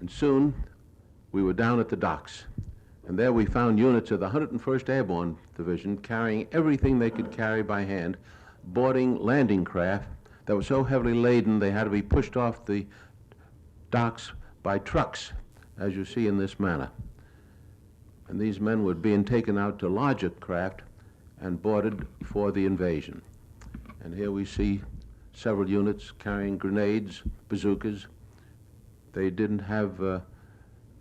And soon we were down at the docks. And there we found units of the 101st Airborne Division carrying everything they could carry by hand, boarding landing craft that were so heavily laden they had to be pushed off the docks by trucks, as you see in this manner. And these men were being taken out to larger craft and boarded for the invasion. And here we see several units carrying grenades, bazookas. They didn't have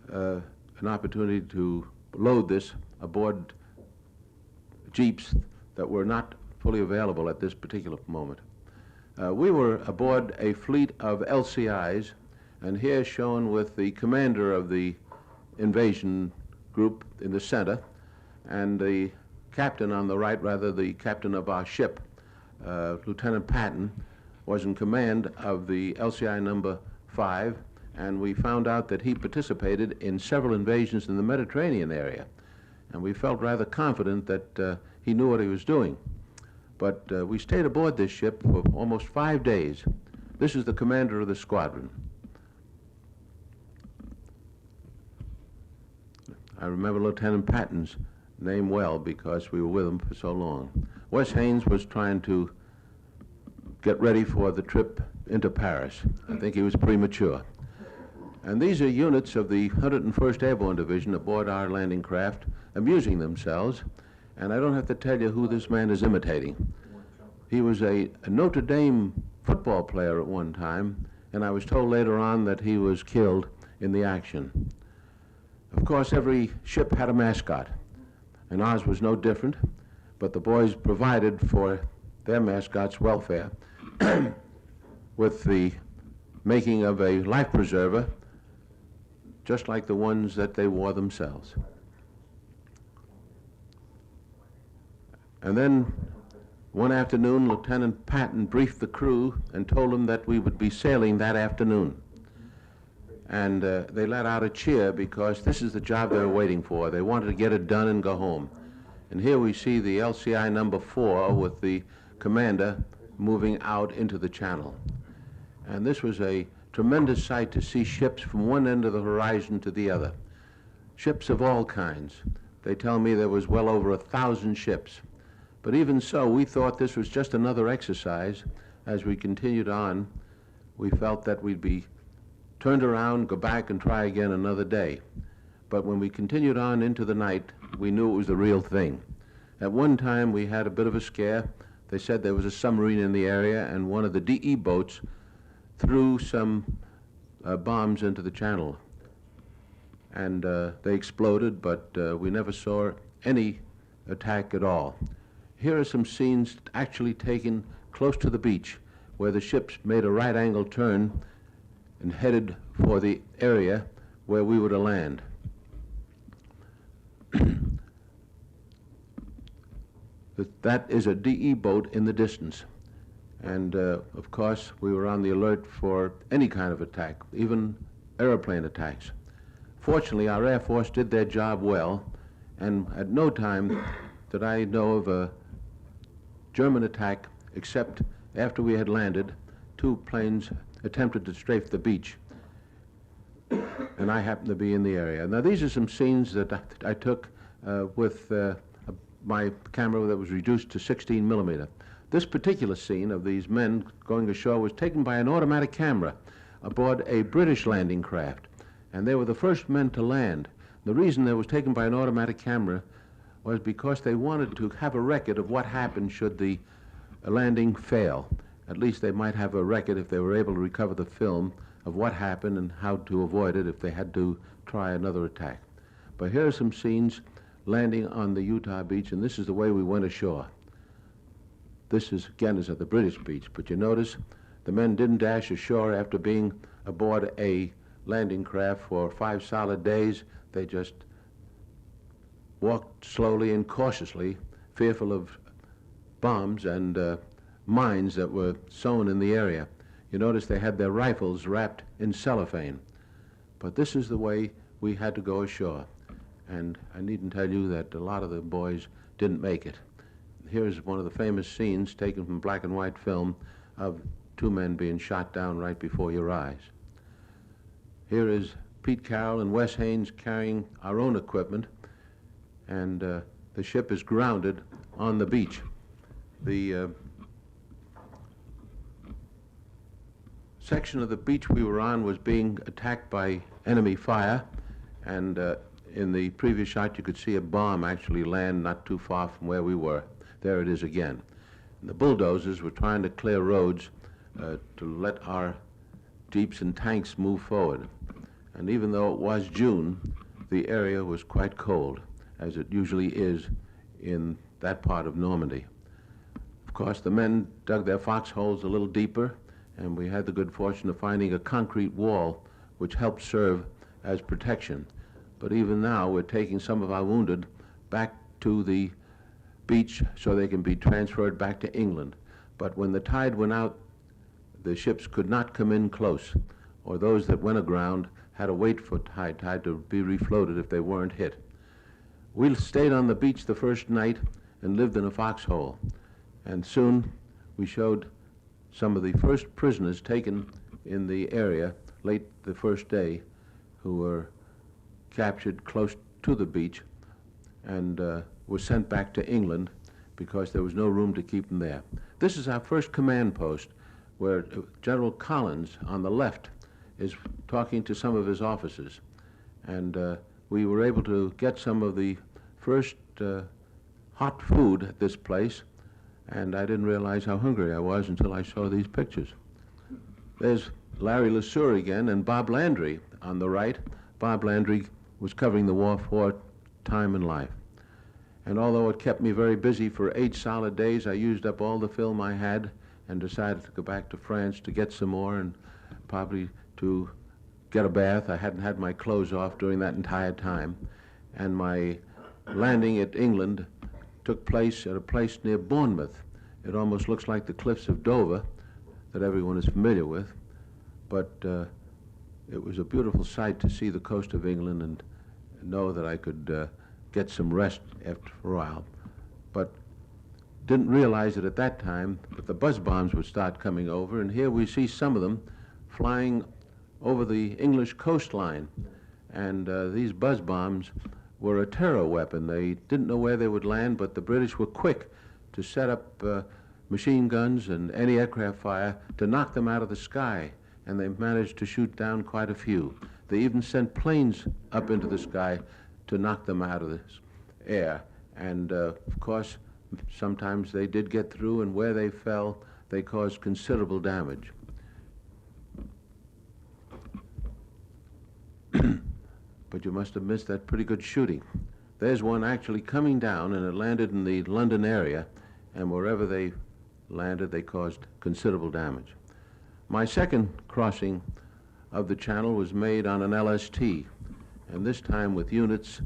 an opportunity to load this aboard jeeps that were not fully available at this particular moment. We were aboard a fleet of LCIs, and here shown with the commander of the invasion group in the center, and the captain on the right, rather the captain of our ship, Lieutenant Patton, was in command of the LCI number 5, and we found out that he participated in several invasions in the Mediterranean area, and we felt rather confident that he knew what he was doing. But we stayed aboard this ship for almost 5 days. This is the commander of the squadron. I remember Lieutenant Patton's name well because we were with him for so long. Wes Haynes was trying to get ready for the trip into Paris. I think he was premature. And these are units of the 101st Airborne Division aboard our landing craft, amusing themselves. And I don't have to tell you who this man is imitating. He was a Notre Dame football player at one time, and I was told later on that he was killed in the action. Of course, every ship had a mascot, and ours was no different, but the boys provided for their mascot's welfare with the making of a life preserver, just like the ones that they wore themselves. And then one afternoon, Lieutenant Patton briefed the crew and told them that we would be sailing that afternoon. And they let out a cheer because this is the job they were waiting for. They wanted to get it done and go home. And here we see the LCI number 4 with the commander moving out into the channel. And this was a tremendous sight to see ships from one end of the horizon to the other. Ships of all kinds. They tell me there was well over 1,000 ships. But even so, we thought this was just another exercise. As we continued on, we felt that we'd be turned around, go back and try again another day. But when we continued on into the night, we knew it was the real thing. At one time, we had a bit of a scare. They said there was a submarine in the area, and one of the DE boats threw some bombs into the channel. And they exploded, but we never saw any attack at all. Here are some scenes actually taken close to the beach, where the ships made a right-angle turn and headed for the area where we were to land. That is a DE boat in the distance. And of course, we were on the alert for any kind of attack, even airplane attacks. Fortunately, our Air Force did their job well, and at no time did I know of a German attack, except after we had landed, 2 planes attempted to strafe the beach, and I happened to be in the area. Now, these are some scenes that I took with my camera that was reduced to 16 millimeter. This particular scene of these men going ashore was taken by an automatic camera aboard a British landing craft, and they were the first men to land. The reason it was taken by an automatic camera was because they wanted to have a record of what happened should the landing fail. At least they might have a record if they were able to recover the film of what happened and how to avoid it if they had to try another attack. But here are some scenes landing on the Utah beach, and this is the way we went ashore. This is, again, is at the British beach, but you notice the men didn't dash ashore after being aboard a landing craft for 5 solid days. They just walked slowly and cautiously, fearful of bombs and mines that were sown in the area. You notice they had their rifles wrapped in cellophane. But this is the way we had to go ashore. And I needn't tell you that a lot of the boys didn't make it. Here's one of the famous scenes taken from black and white film of 2 men being shot down right before your eyes. Here is Pete Carroll and Wes Haynes carrying our own equipment, and the ship is grounded on the beach. The section of the beach we were on was being attacked by enemy fire, and in the previous shot you could see a bomb actually land not too far from where we were. There it is again. And the bulldozers were trying to clear roads to let our jeeps and tanks move forward. And even though it was June, the area was quite cold, as it usually is in that part of Normandy. Of course, the men dug their foxholes a little deeper, and we had the good fortune of finding a concrete wall which helped serve as protection. But even now, we're taking some of our wounded back to the beach so they can be transferred back to England. But when the tide went out, the ships could not come in close, or those that went aground had to wait for high tide to be refloated if they weren't hit. We stayed on the beach the first night and lived in a foxhole, and soon we showed some of the first prisoners taken in the area late the first day, who were captured close to the beach and were sent back to England because there was no room to keep them there. This is our first command post, where General Collins on the left is talking to some of his officers, and we were able to get some of the first hot food at this place, and I didn't realize how hungry I was until I saw these pictures. There's Larry LeSueur again and Bob Landry on the right. Bob Landry was covering the war for Time and Life. And although it kept me very busy for 8 solid days, I used up all the film I had and decided to go back to France to get some more and probably to get a bath. I hadn't had my clothes off during that entire time. And my landing at England took place at a place near Bournemouth. It almost looks like the cliffs of Dover that everyone is familiar with, but it was a beautiful sight to see the coast of England and know that I could get some rest after a while. But didn't realize it at that time that the buzz bombs would start coming over, and here we see some of them flying over the English coastline. And these buzz bombs were a terror weapon. They didn't know where they would land, but the British were quick to set up machine guns and anti-aircraft fire to knock them out of the sky, and they managed to shoot down quite a few. They even sent planes up into the sky to knock them out of the air. And of course, sometimes they did get through, and where they fell, they caused considerable damage. But you must have missed that pretty good shooting. There's one actually coming down, and it landed in the London area, and wherever they landed, they caused considerable damage. My second crossing of the Channel was made on an LST, and this time with units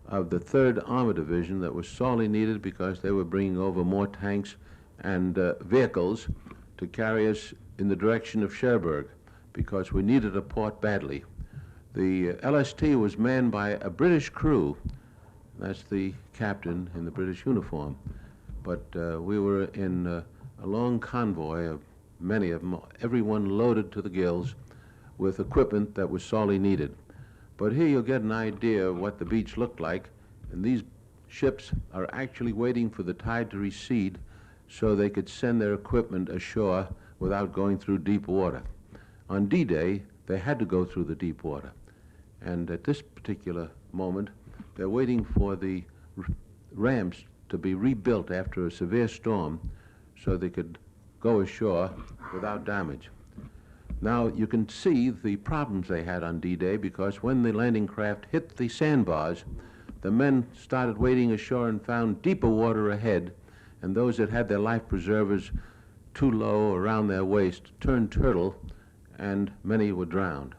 of the 3rd Armor Division that was sorely needed because they were bringing over more tanks and vehicles to carry us in the direction of Cherbourg, because we needed a port badly. The LST was manned by a British crew. That's the captain in the British uniform. But we were in a long convoy of many of them, everyone loaded to the gills with equipment that was sorely needed. But here you'll get an idea of what the beach looked like, and these ships are actually waiting for the tide to recede so they could send their equipment ashore without going through deep water. On D-Day, they had to go through the deep water. And at this particular moment, they're waiting for the ramps to be rebuilt after a severe storm so they could go ashore without damage. Now, you can see the problems they had on D-Day, because when the landing craft hit the sandbars, the men started wading ashore and found deeper water ahead, and those that had their life preservers too low around their waist turned turtle, and many were drowned.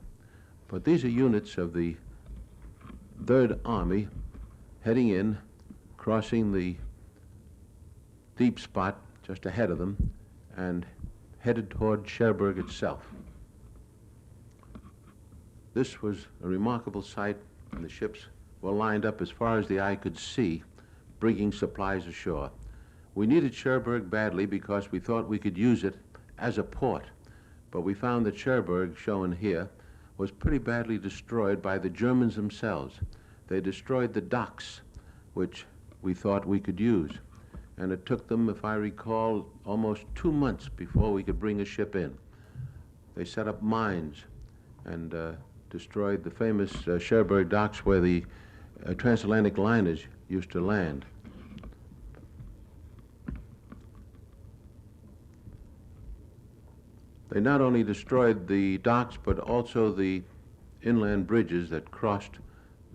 But these are units of the 3rd Army heading in, crossing the deep spot just ahead of them, and headed toward Cherbourg itself. This was a remarkable sight, and the ships were lined up as far as the eye could see, bringing supplies ashore. We needed Cherbourg badly because we thought we could use it as a port, but we found that Cherbourg, shown here, was pretty badly destroyed by the Germans themselves. They destroyed the docks, which we thought we could use. And it took them, if I recall, almost 2 months before we could bring a ship in. They set up mines and destroyed the famous Cherbourg docks where the transatlantic liners used to land. They not only destroyed the docks, but also the inland bridges that crossed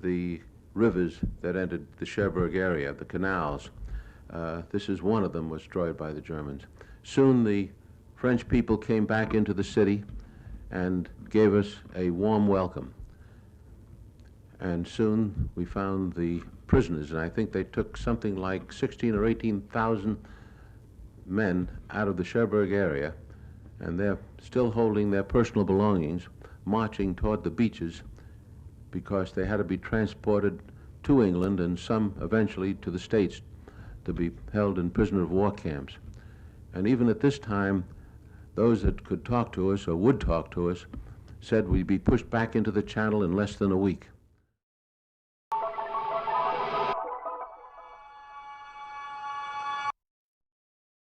the rivers that entered the Cherbourg area, the canals. This is one of them was destroyed by the Germans. Soon the French people came back into the city and gave us a warm welcome. And soon we found the prisoners, and I think they took something like 16 or 18,000 men out of the Cherbourg area, and they're still holding their personal belongings, marching toward the beaches because they had to be transported to England and some eventually to the States to be held in prisoner of war camps. And even at this time, those that could talk to us or would talk to us said we'd be pushed back into the Channel in less than a week.